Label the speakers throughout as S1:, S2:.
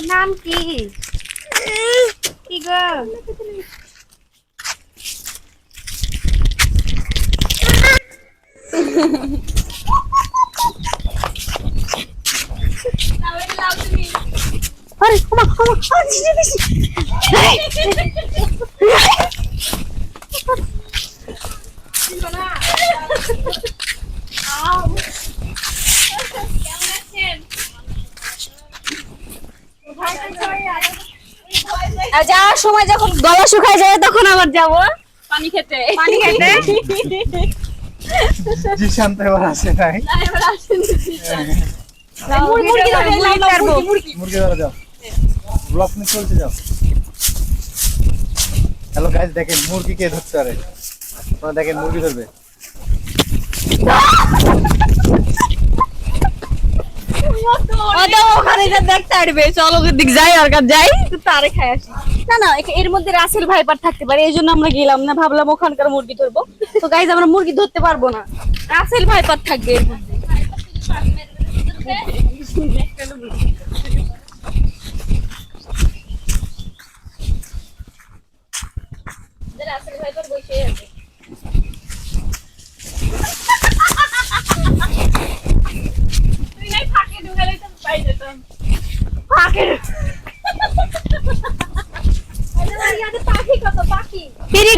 S1: নাম কি কি গো? আরে ক্ষমা ক্ষমা যাওয়ার সময় যখন গলা শুকায় যায় তখন আবার যাব পানি খেতে
S2: জি শান্তি এবার আসে নাই মুরগি ধরা যাও ব্লক নিয়ে চলছে যাও হ্যালো গাইস দেখেন মুরগি কে ধরতে পারে আপনারা দেখেন মুরগি ধরবে
S1: ওখানে দেখতে আসবে চলো দিক যাই আর যাই তারে খাই আসি না না এর মধ্যে রাসেল ভাইপার থাকতে পারে এই জন্য আমরা গেলাম না ভাবলাম ওখানকার মুরগি ধরবো তো গাইজ আমরা মুরগি ধরতে পারবো না রাসেল ভাইপার থাকবে এর মধ্যে রাসেল ভাইপার বসে আছে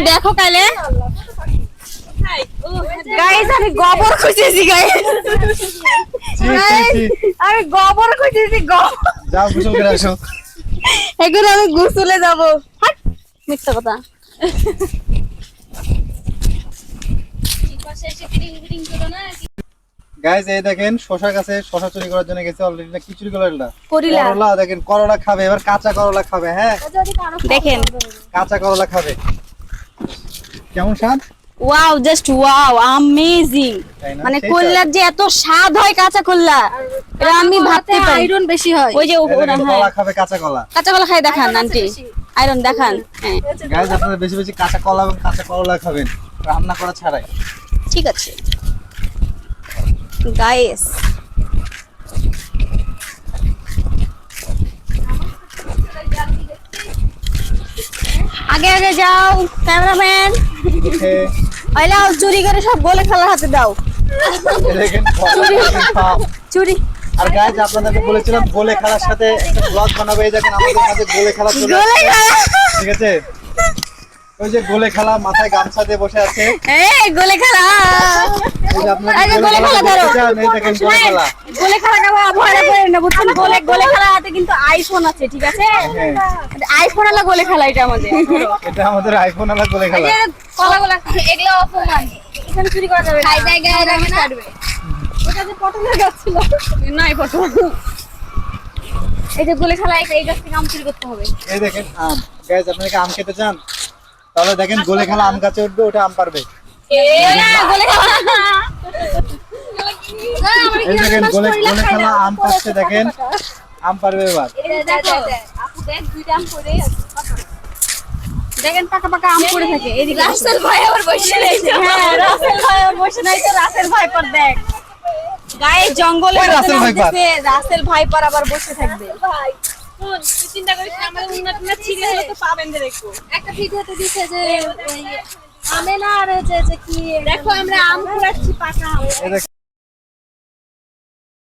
S1: দেখো কালে গাইস আমি গোবর খুঁজেছি গাইস আমি গোবর খুঁজেছি
S2: যাও গোসল করে আসো
S1: এখন আমি গোসলে যাব মিথ্যা কথা
S2: গাইস এই দেখেন শশা গাছে শশা চুরি করার জন্য গেছে অলরেডি না কি চুরি করলা করলা দেখেন করলা খাবে এবার কাঁচা করলা খাবে হ্যাঁ
S1: দেখেন
S2: কাঁচা করলা খাবে কেমন স্বাদ
S1: ওয়াও জাস্ট ওয়াও অ্যামেজিং মানে কল্লার যে এত স্বাদ হয় কাঁচা কল্লা এটা আমি ভাবতে পারি আয়রন বেশি হয় ওই যে ওরা
S2: কলা খাবে কাঁচা কলা
S1: খাই দেখান আন্টি আয়রন দেখান হ্যাঁ
S2: গাইস আপনারা বেশি বেশি কাঁচা কলা এবং কাঁচা করলা খাবেন রান্না করা ছাড়াই
S1: ঠিক আছে গাইস আগে আগে যাও ক্যামেরাম্যান আইলাও চুরি করে সব গোলে খালা হাতে দাও
S2: দেখেন
S1: চুরি
S2: আর গাইস আপনাদেরকে বলেছিলাম গোলে খেলার সাথে একটা ব্লগ বানাবো এই দেখেন আমাদের কাছে গোলে খেলা চলে ঠিক আছে ওই যে গোলে খেলা মাথায় গামছা দিয়ে বসে আছে
S1: এই গোলে খেলা
S2: এই যে আপনারা গোলে খেলা ধরো এই দেখেন
S1: গোলে খেলা কাবা ভয় করে না বুঝছেন গোলে খেলা হাতে কিন্তু আইফোন আছে ঠিক আছে আইফোন আলা গোলে খেলা এটা আমাদের
S2: আইফোন আলা গোলে খেলা
S1: কলা কলা এগুলা অপমান এখানে চুরি করা যাবে খাই দেয় গায়ে রাখে না ওটা যে পটলের গাছ ছিল না এই পটল এই যে গোলে খেলা এই গাছ থেকে আম চুরি করতে হবে
S2: এই দেখেন আম গাইস আপনারা কি আম খেতে চান তাহলে দেখেন গোলে খেলা আম গাছে উঠবে ওটা আম পারবে
S1: গোলে খেলা
S2: এই দেখেন গোলে খেলা আম পাচ্ছে দেখেন আম পারবে এবার
S1: দেখো আপু দেখ দুইটা আম পড়ে আছে দেখেন পাকা পাকা আম পড়ে থাকে এদিকে রাসেল ভাই আবার বসে রয়েছে হ্যাঁ রাসেল ভাই আবার বসে নাই তো রাসেল ভাইপার দেখ গায়ে জঙ্গলে রাসেল ভাইপার আবার বসে থাকবে ভাই শুন তুই চিন্তা করিস না আমাদের উন্নতনা ছিঁড়ে হলে তো পাবেন দেখো একটা ভিডিওতে দিছে যে ওই আমেনা আর যে কি দেখো আমরা আম কুড়াচ্ছি পাকা আম